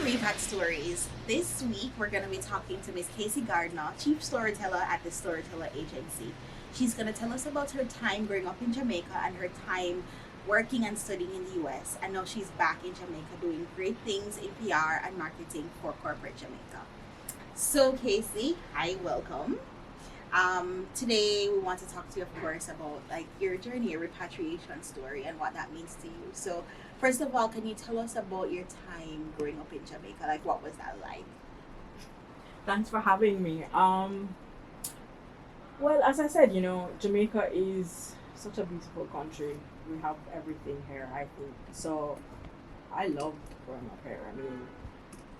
to Repatriate. This week we're going to be talking to Miss Kacy Gardner, Chief Storyteller at the Storyteller Agency. She's going to tell us about her time growing up in Jamaica and her time working and studying in the US. And now she's back in Jamaica doing great things in PR and marketing for corporate Jamaica. So Kacy, hi, welcome. Today we want to talk to you, of course, about like your journey, your repatriation story, and what that means to you. So, first of all, can you tell us about your time growing up in Jamaica? Like, what was that like? Thanks for having me. Well, as I said, Jamaica is such a beautiful country. We have everything here, I think. So I loved growing up here. I mean,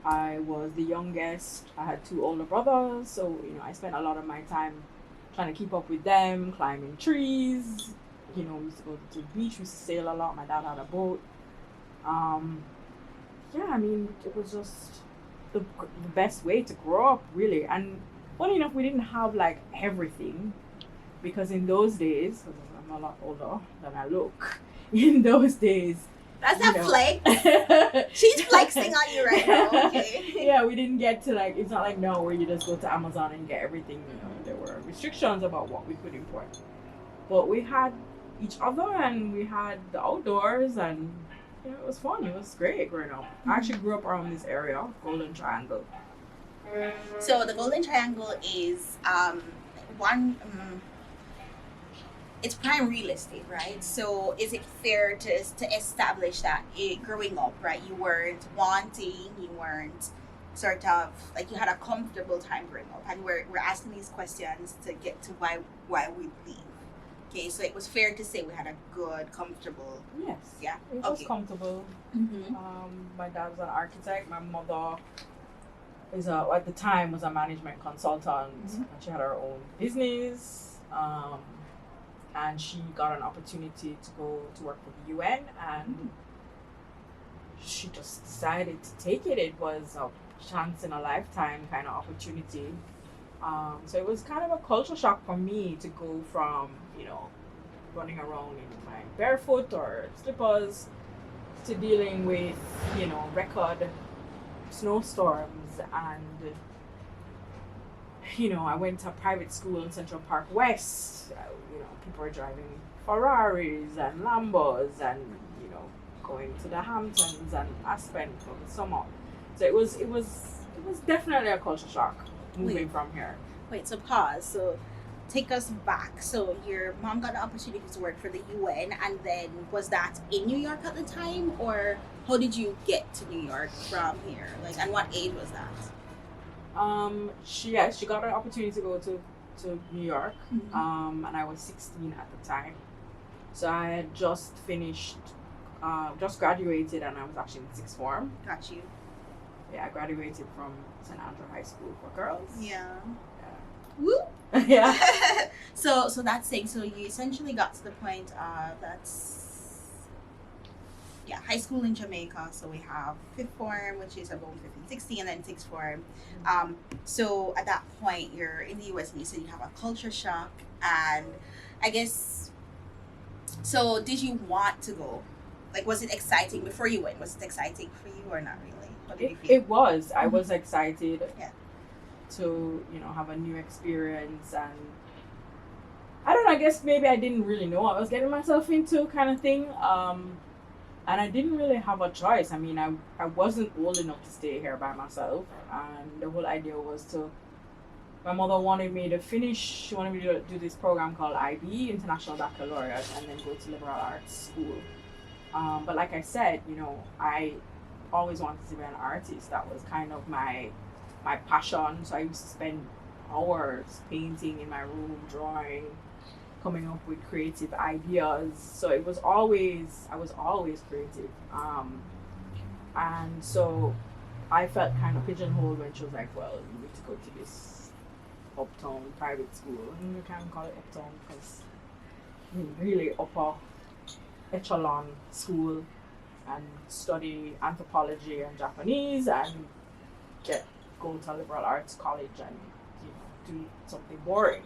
I was the youngest. I had two older brothers, so I spent a lot of my time trying to keep up with them, climbing trees. We used to go to the beach. We used to sail a lot. My dad had a boat. Yeah, I mean, it was just the best way to grow up, really. And funny enough, we didn't have like everything, because in those days, because I'm a lot older than I look, in those days. That's a flex. She's flexing on you right now, okay? Yeah, we didn't get to it's not like now where you just go to Amazon and get everything, There were restrictions about what we could import. But we had each other and we had the outdoors, and it was fun. It was great growing up. I actually grew up around this area, Golden Triangle. So the Golden Triangle is one... it's prime real estate, right? So is it fair to establish that growing up, right, you weren't wanting, you weren't sort of like you had a comfortable time growing up, and we're asking these questions to get to why we leave. Okay, so it was fair to say we had a good, comfortable. Yes. Yeah. It was comfortable. Mm-hmm. My dad was an architect. My mother at the time was a management consultant. Mm-hmm. And she had her own business. And she got an opportunity to go to work for the UN, and she just decided to take it. It was a chance in a lifetime kind of opportunity. So it was kind of a culture shock for me to go from, running around in my barefoot or slippers to dealing with, record snowstorms. And I went to a private school in Central Park West. People were driving Ferraris and Lambos and, going to the Hamptons and Aspen for the summer. So it was definitely a culture shock moving from here. Wait, so pause. So take us back. So your mom got the opportunity to work for the UN, and then was that in New York at the time, or how did you get to New York from here? And what age was that? She got an opportunity to go to New York, Mm-hmm. and I was 16 at the time. So I had just finished, just graduated, and I was actually in sixth form. Got you. Yeah, I graduated from St. Andrew High School for girls. Yeah. Woo! Yeah. Yeah. So that's saying, so you essentially got to the point high school in Jamaica. So we have fifth form, which is about 15, 16, and then sixth form. So at that point, you're in the US, and you said you have a culture shock, and I guess, so did you want to go? Was it exciting before you went? Was it exciting for you or not really? What did you feel? It was. I was excited to, have a new experience, and I don't know, I guess maybe I didn't really know what I was getting myself into, kind of thing. And I didn't really have a choice. I mean, I wasn't old enough to stay here by myself, and the whole idea was my mother wanted me to finish, she wanted me to do this program called IB, International Baccalaureate, and then go to liberal arts school. But like I said, I always wanted to be an artist. That was kind of my passion. So I used to spend hours painting in my room, drawing, coming up with creative ideas. So I was always creative. And so I felt kind of pigeonholed when she was like, well, you need to go to this uptown private school. And you can't call it uptown because really upper echelon school, and study anthropology and Japanese, and go to a liberal arts college and do something boring.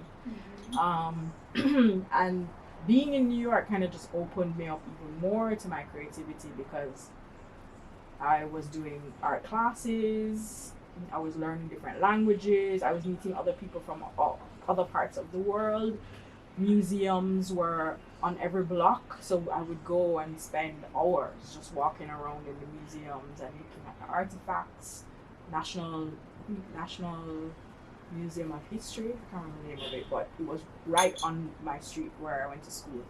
And being in New York kind of just opened me up even more to my creativity, because I was doing art classes. I was learning different languages. I was meeting other people from all other parts of the world. Museums were on every block, so I would go and spend hours just walking around in the museums and looking at the artifacts. National Museum of History. I can't remember the name of it, but it was right on my street where I went to school.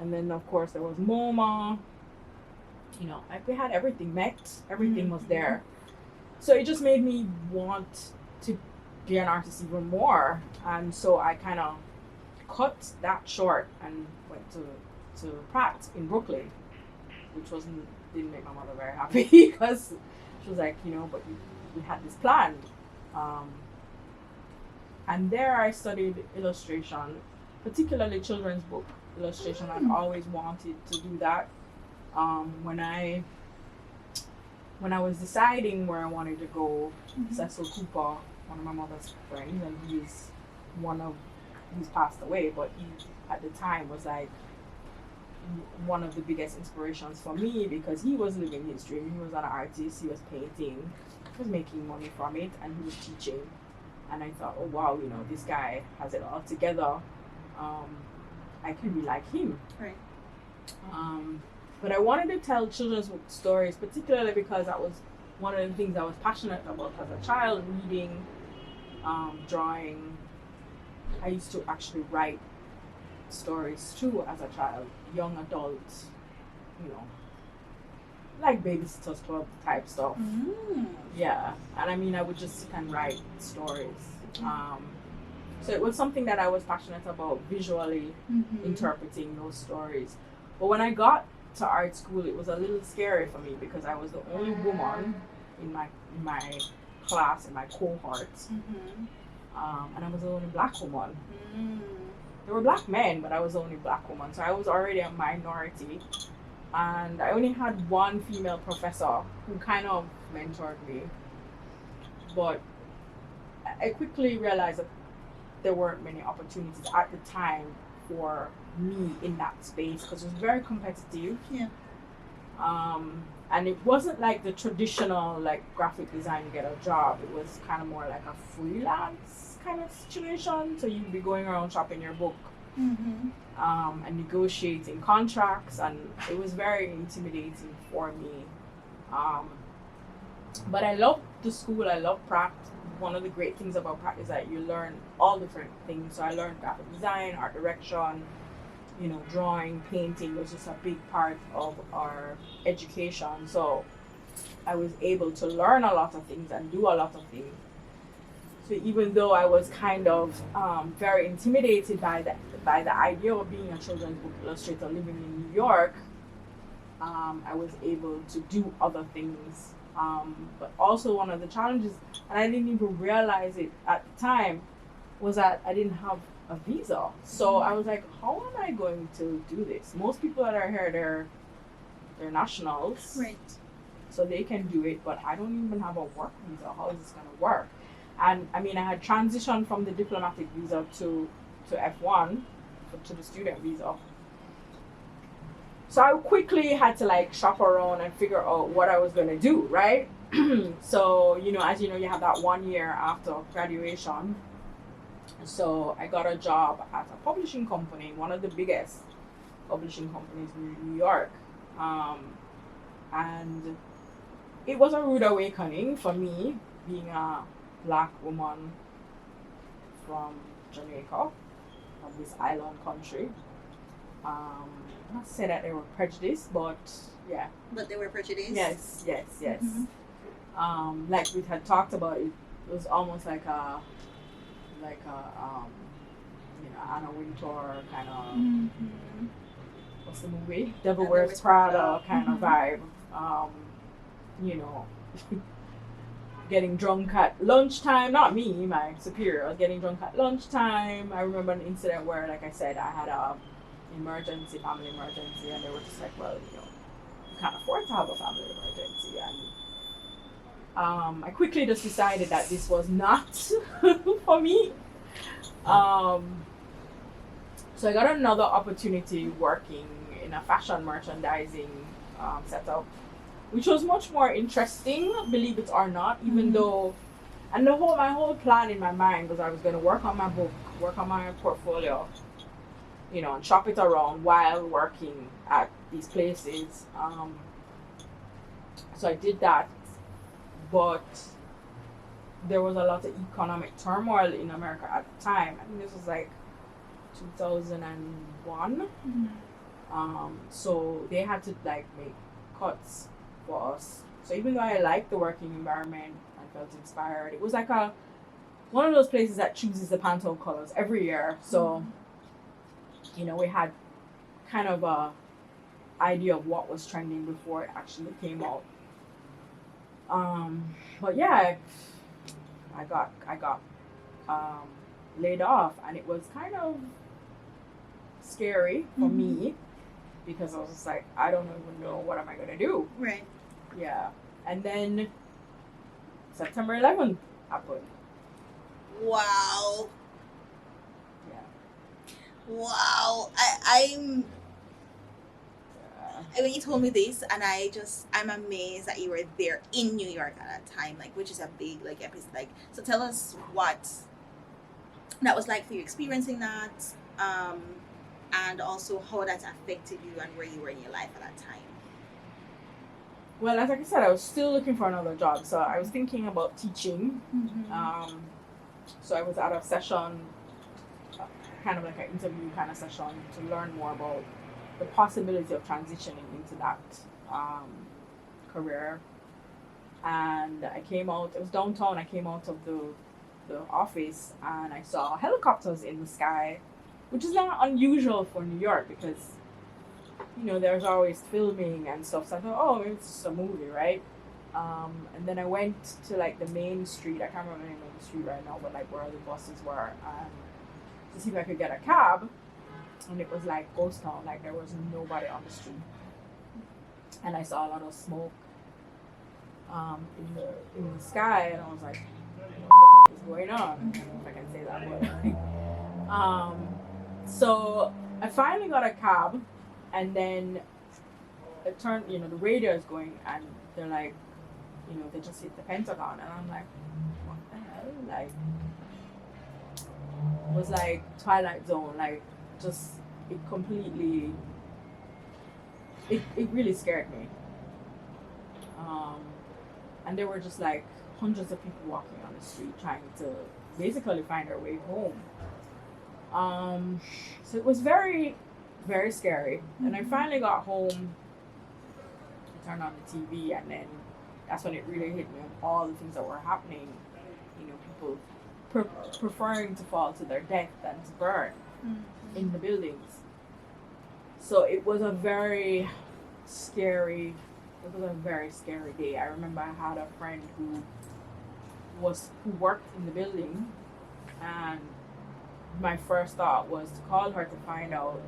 And then of course there was MoMA. You know, like we had everything met. Everything was there. So it just made me want to be an artist even more. And so I kind of cut that short and went to Pratt in Brooklyn, which didn't make my mother very happy because she was like, you know, but we had this plan. And there I studied illustration, particularly children's book illustration. I'd always wanted to do that. When I was deciding where I wanted to go, Cecil Cooper, one of my mother's friends, and he's passed away, but he at the time was like one of the biggest inspirations for me because he was living his dream. He was an artist, he was painting, he was making money from it, and he was teaching. And I thought, oh wow, you know, this guy has it all together. I can be like him. Right. But I wanted to tell children's book stories, particularly because that was one of the things I was passionate about as a child, reading, drawing. I used to actually write stories too as a child, young adults, you know, like Babysitter's Club type stuff. Yeah, and I mean, I would just sit and write stories. So it was something that I was passionate about, visually interpreting those stories. But when I got to art school, it was a little scary for me because I was the only woman in my class, in my cohort, and I was the only black woman. There were black men, but I was the only black woman, so I was already a minority. And I only had one female professor who kind of mentored me, but I quickly realized that there weren't many opportunities at the time for me in that space because it was very competitive. And it wasn't like the traditional like graphic design, you get a job. It was kind of more like a freelance kind of situation. So you'd be going around shopping your book and negotiating contracts, and it was very intimidating for me. But I loved the school. I loved Pratt. One of the great things about Pratt is that you learn all different things. So I learned graphic design, art direction, you know, drawing, painting was just a big part of our education. So I was able to learn a lot of things and do a lot of things. So even though I was kind of very intimidated by the idea of being a children's book illustrator living in New York, I was able to do other things. But also one of the challenges, and I didn't even realize it at the time, was that I didn't have a visa. So I was like, how am I going to do this? Most people that are here, they're nationals. Right. So they can do it, but I don't even have a work visa. How is this going to work? And I mean, I had transitioned from the diplomatic visa to F1, to the student visa. So I quickly had to like shop around and figure out what I was going to do, right? So, you know, as you know, you have that 1 year after graduation. So I got a job at a publishing company, one of the biggest publishing companies in New York. And it was a rude awakening for me, being a black woman from Jamaica, from this island country. Not to say that they were prejudiced, but yeah. But they were prejudiced? Yes. Like we had talked about, it was almost like a you know, Anna Wintour kind of, what's the movie? Devil Wears Prada kind of vibe. You know, getting drunk at lunchtime. Not me, my superior. I was getting drunk at lunchtime. I remember an incident where, like I said, I had a family emergency, and they were just like, well, you know, you can't afford to have a family emergency. And I quickly just decided that this was not for me. So I got another opportunity working in a fashion merchandising setup which was much more interesting, believe it or not, even Mm-hmm. though, and my whole plan in my mind was I was going to work on my book, work on my portfolio, you know, and shop it around while working at these places. So I did that, but there was a lot of economic turmoil in America at the time. I think this was like 2001. So they had to like make cuts for us. So even though I liked the working environment and felt inspired, it was like one of those places that chooses the Pantone colors every year. So you know, we had kind of a idea of what was trending before it actually came out. But yeah, I got laid off, and it was kind of scary for me because I was just like, I don't even know what am I gonna do. Right. Yeah, and then September 11th happened. Wow. Yeah. Wow. When you told me this, and I'm amazed that you were there in New York at that time, like, which is a big like episode. Like, so tell us what that was like for you experiencing that, and also how that affected you and where you were in your life at that time. Well, as I said, I was still looking for another job, so I was thinking about teaching. So I was at a session, kind of like an interview kind of session, to learn more about the possibility of transitioning into that career. And I came out, it was downtown, I came out of the office and I saw helicopters in the sky, which is not unusual for New York because, you know, there's always filming and stuff. So I thought, oh, maybe it's just a movie, right? And then I went to like the main street, I can't remember the name of the street right now, but like where the buses were, to see if I could get a cab. And it was like ghost town, like there was nobody on the street. And I saw a lot of smoke in the sky, and I was like, what is going on? If I can say that word. So I finally got a cab, and then it turned, you know, the radio is going, and they're like, you know, they just hit the Pentagon, and I'm like, what the hell? Like, it was like Twilight Zone, like, just, it completely, it really scared me. And there were just like hundreds of people walking on the street trying to basically find their way home. So it was very, very scary. And I finally got home, I turned on the TV, and then that's when it really hit me, all the things that were happening. You know, people preferring to fall to their death than to burn in the buildings. So it was a very scary day. I remember I had a friend who worked in the building, and my first thought was to call her to find out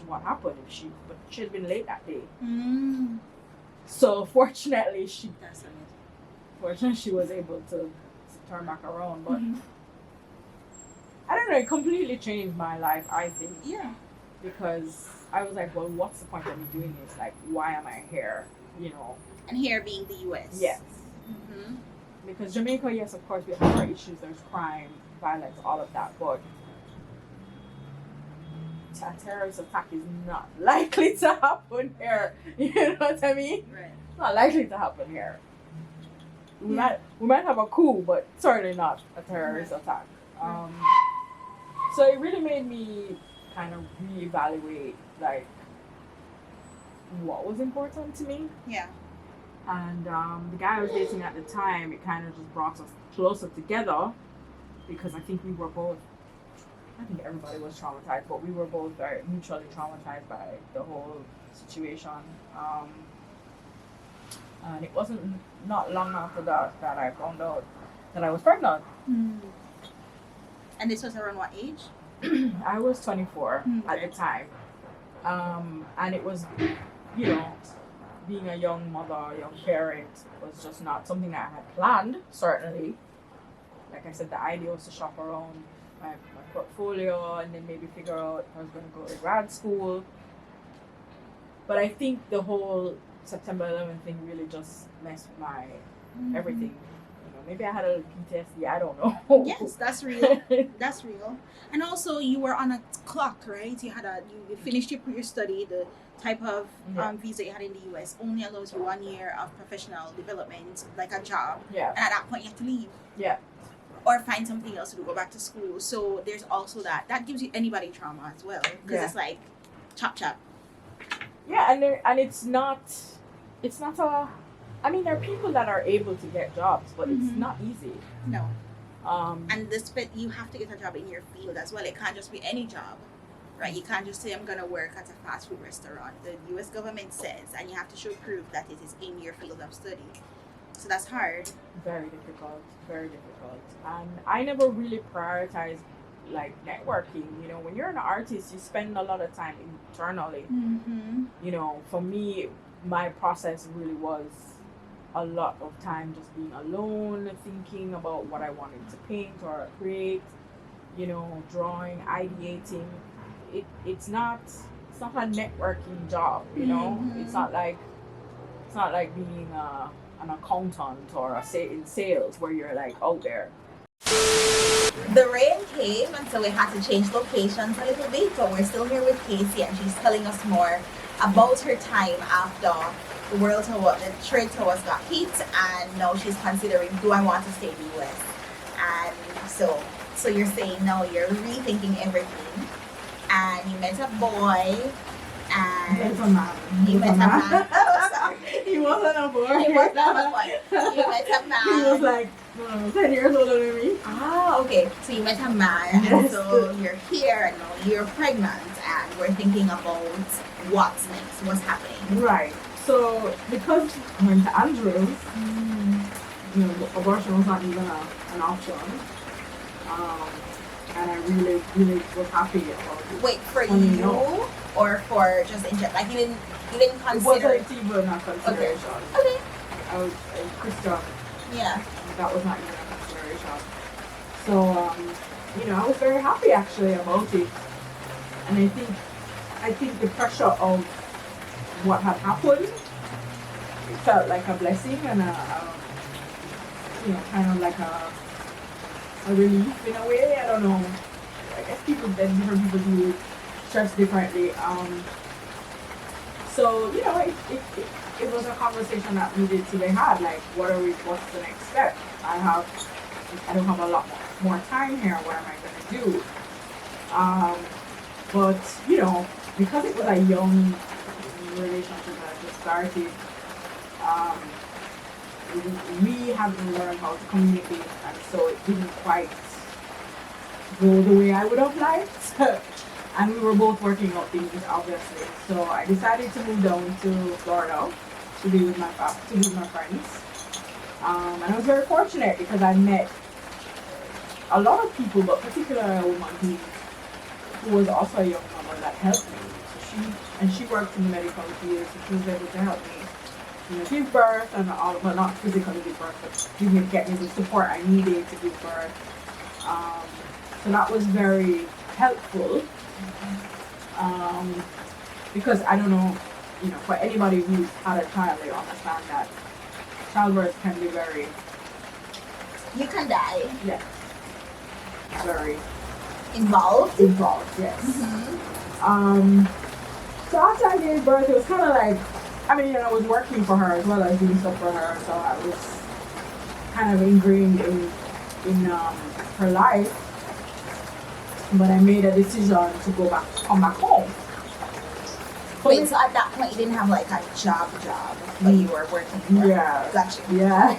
what happened, but she had been late that day. So fortunately she was able to turn back around, but I don't know, it completely changed my life, I think. Yeah. Because I was like, well, what's the point of me doing this? Like, why am I here? You know. And here being the U.S. Yes. Because Jamaica, yes, of course, we have our issues. There's crime, violence, all of that. But a terrorist attack is not likely to happen here. You know what I mean? Right. It's not likely to happen here. We might have a coup, but certainly not a terrorist attack. So it really made me kind of reevaluate like what was important to me. Yeah. And the guy I was dating at the time, it kind of just brought us closer together because I think everybody was traumatized, but we were both very mutually traumatized by the whole situation. And it wasn't not long after that I found out that I was pregnant. And this was around what age? I was 24 at the time. And it was, you know, being a young mother, young parent was just not something that I had planned, certainly. Like I said, the idea was to shop around my portfolio and then maybe figure out if I was going to go to grad school. But I think the whole September 11th thing really just messed with my Mhm. everything. Maybe I had a PTSD. I don't know. Yes, that's real. That's real. And also, you were on a clock, right? You finished your study. The type of visa you had in the U.S. only allows you 1 year of professional development, like a job. Yeah. And at that point, you have to leave. Yeah. Or find something else to do, go back to school. So there's also that. That gives you anybody trauma as well, because it's like chop chop. Yeah, and it's not a. I mean, there are people that are able to get jobs, but it's not easy. No. And you have to get a job in your field as well. It can't just be any job, right? You can't just say, I'm going to work at a fast food restaurant. The U.S. government says, and you have to show proof that it is in your field of study. So that's hard. Very difficult. Very difficult. And I never really prioritized like networking. When you're an artist, you spend a lot of time internally. For me, my process really was a lot of time just being alone, thinking about what I wanted to paint or create, drawing, ideating. It's not a networking job, It's not like being an accountant or in sales where you're like out there. The rain came, and so we had to change locations a little bit, but we're still here with Kacy, and she's telling us more about her time after the trade towers got hit, and now she's considering, do I want to stay in the US? And so you're saying now you're rethinking everything, and you met a boy, and You met a man. Oh, sorry. He wasn't a boy. He was not a boy. You met a man. He was like 10 years older than me. Ah, okay. So you met a man, and so you're here, and now you're pregnant, and we're thinking about what's next, what's happening. Right. So because I went to Andrews, abortion was not even an option. And I really, really was happy about it. Wait, for you or for just in general? Like you didn't consider it? Wasn't even a consideration. Okay. I was Christian. Yeah. That was not even a consideration. So, I was very happy actually about it. And I think the pressure of what had happened, it felt like a blessing and kind of like a relief in a way. I don't know. I guess different people do stress differently. So it was a conversation that needed to be had. Like, what's the next step? I don't have a lot more time here. What am I going to do? But because it was a young relationship that just started, we haven't learned how to communicate, and so it didn't quite go the way I would have liked. And we were both working out things, obviously. So I decided to move down to Florida to be with my friends. And I was very fortunate because I met a lot of people, but particularly a woman who was also a young mother that helped me. So she worked in the medical field, so she was able to help me, give birth and all, but not physically give birth, but get me the support I needed to give birth. So that was very helpful. Because I don't know, for anybody who's had a child, they understand that childbirth can be very... You can die. Yeah. Very... Involved, yes. So after I gave birth, it was kind of like, I was working for her as well as doing stuff for her, so I was kind of ingrained in her life. But I made a decision to come back home. Wait, so at that point you didn't have like a job, but you were working for Yeah. Gotcha. Yeah.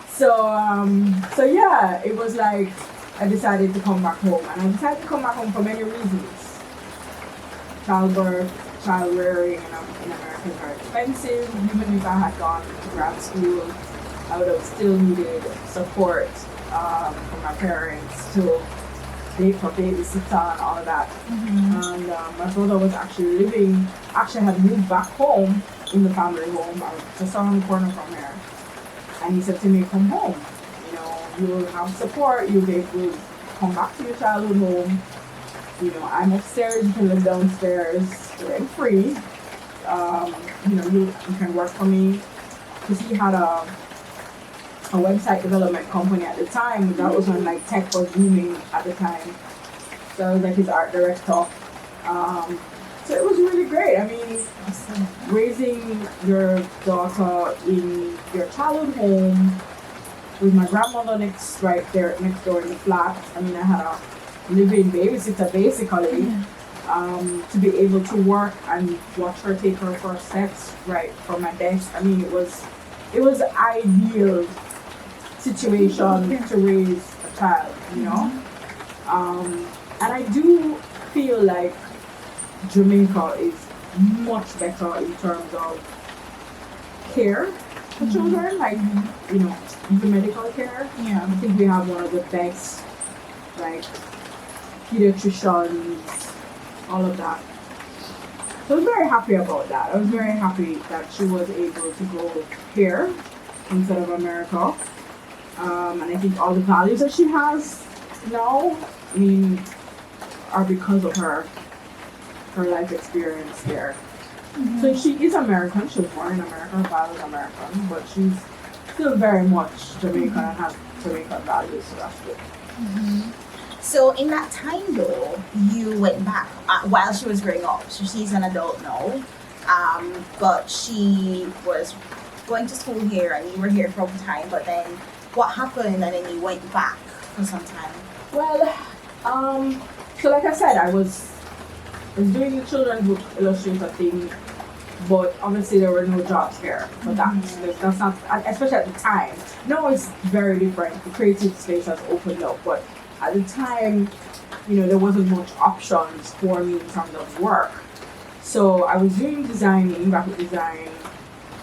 So yeah, it was like I decided to come back home. And I decided to come back home for many reasons. Childbirth, child rearing in America is very expensive. Even if I had gone to grad school, I would have still needed support from my parents to pay for babysitter and all of that. And my brother was actually had moved back home in the family home. I was just around the corner from here. And he said to me, come home. You'll have support. You'll be able to come back to your childhood home. I'm upstairs, you can live downstairs rent free. you can work for me, because he had a website development company at the time. That was when like tech was booming at the time. So I was like his art director. So it was really great. I mean, raising your daughter in your childhood home with my grandmother next door in the flat. I mean, I had a living babysitter basically. To be able to work and watch her take her first steps right from my desk. I mean, it was the ideal situation to raise a child, you know. And I do feel like Jamaica is much better in terms of care for children, like even medical care. Yeah. I think we have one of the best, like, pediatricians, all of that. So I was very happy about that. I was very happy that she was able to go here instead of America. And I think all the values that she has now, I mean, are because of her life experience here. So she is American. She was born in America. Her father's American, but she's still very much Jamaican and has Jamaican values. So that's good. So in that time though, you went back while she was growing up. So she's an adult now, but she was going to school here and you were here for a time. But then what happened? And then you went back for some time. Well, so like I said, I was doing the children's book illustrator thing, but obviously there were no jobs here for that. That's not, especially at the time. Now it's very different. The creative space has opened up, but at the time, there wasn't much options for me in terms of work. So I was doing designing, graphic design,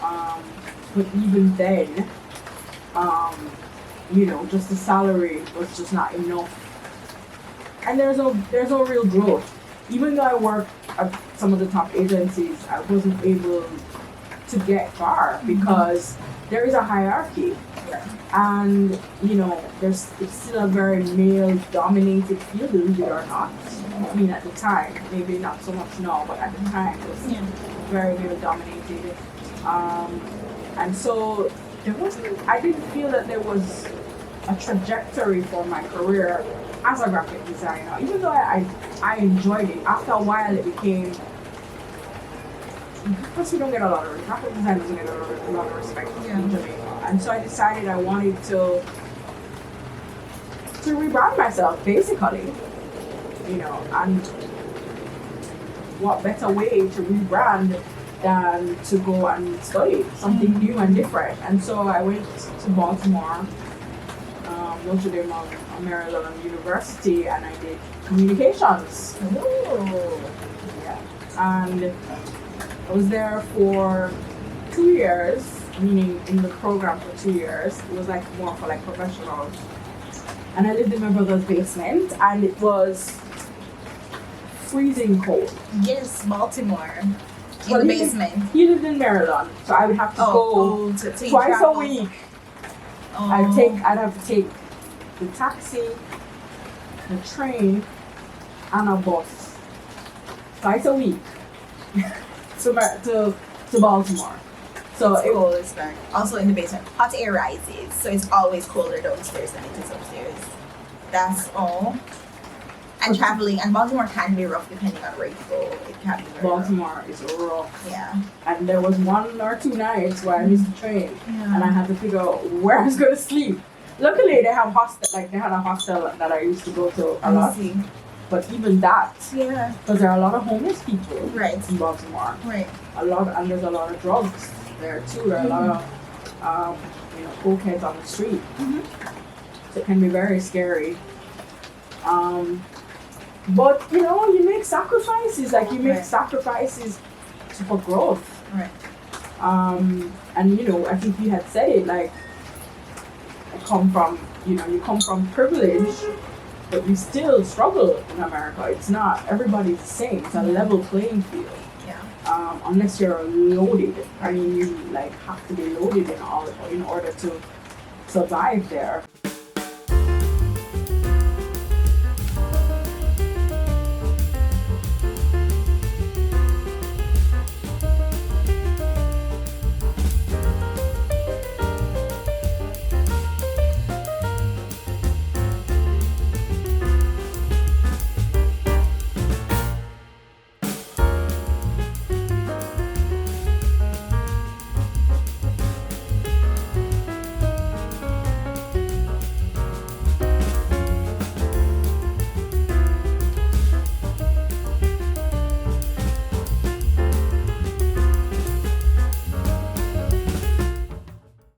but even then, just the salary was just not enough. And there's no real growth. Even though I worked at some of the top agencies, I wasn't able to get far because there is a hierarchy. And it's still a very male-dominated field, believe it or not. I mean, at the time, maybe not so much now, but at the time it was very male-dominated. And so I didn't feel that there was a trajectory for my career as a graphic designer. Even though I enjoyed it, after a while it became, because we don't get a lot of graphic design doesn't get a lot of respect in Jamaica. And so I decided I wanted to rebrand myself, basically. And what better way to rebrand than to go and study something new and different. And so I went to Baltimore, Notre Dame of Maryland University, and I did communications. Yeah. And I was there for 2 years, meaning in the program for 2 years. It was like more for like professionals. And I lived in my brother's basement, and it was freezing cold. Yes, Baltimore. In the basement. He lived in Maryland, so I would have to go twice a week. I'd have to take the taxi, the train, and a bus twice a week to Baltimore. So it's cold as fuck. Also in the basement, hot air rises, so it's always colder downstairs than it is upstairs. That's all. And traveling, and Baltimore can be rough depending on where you go. It can be Baltimore is rough. Yeah. And there was 1 or 2 nights where I missed the train, and I had to figure out where I was going to sleep. Luckily, they had a hostel that I used to go to a lot. But even that, because there are a lot of homeless people in Baltimore. Right. And there's a lot of drugs there too. There are a lot of cokeheads on the street. So it can be very scary. But you make sacrifices. Like you make sacrifices for growth. Right. And I think you had said it, like, you come from privilege, but you still struggle in America. It's not, everybody's the same. It's a level playing field. Yeah. Unless you're loaded. I mean, you have to be loaded in order to survive there.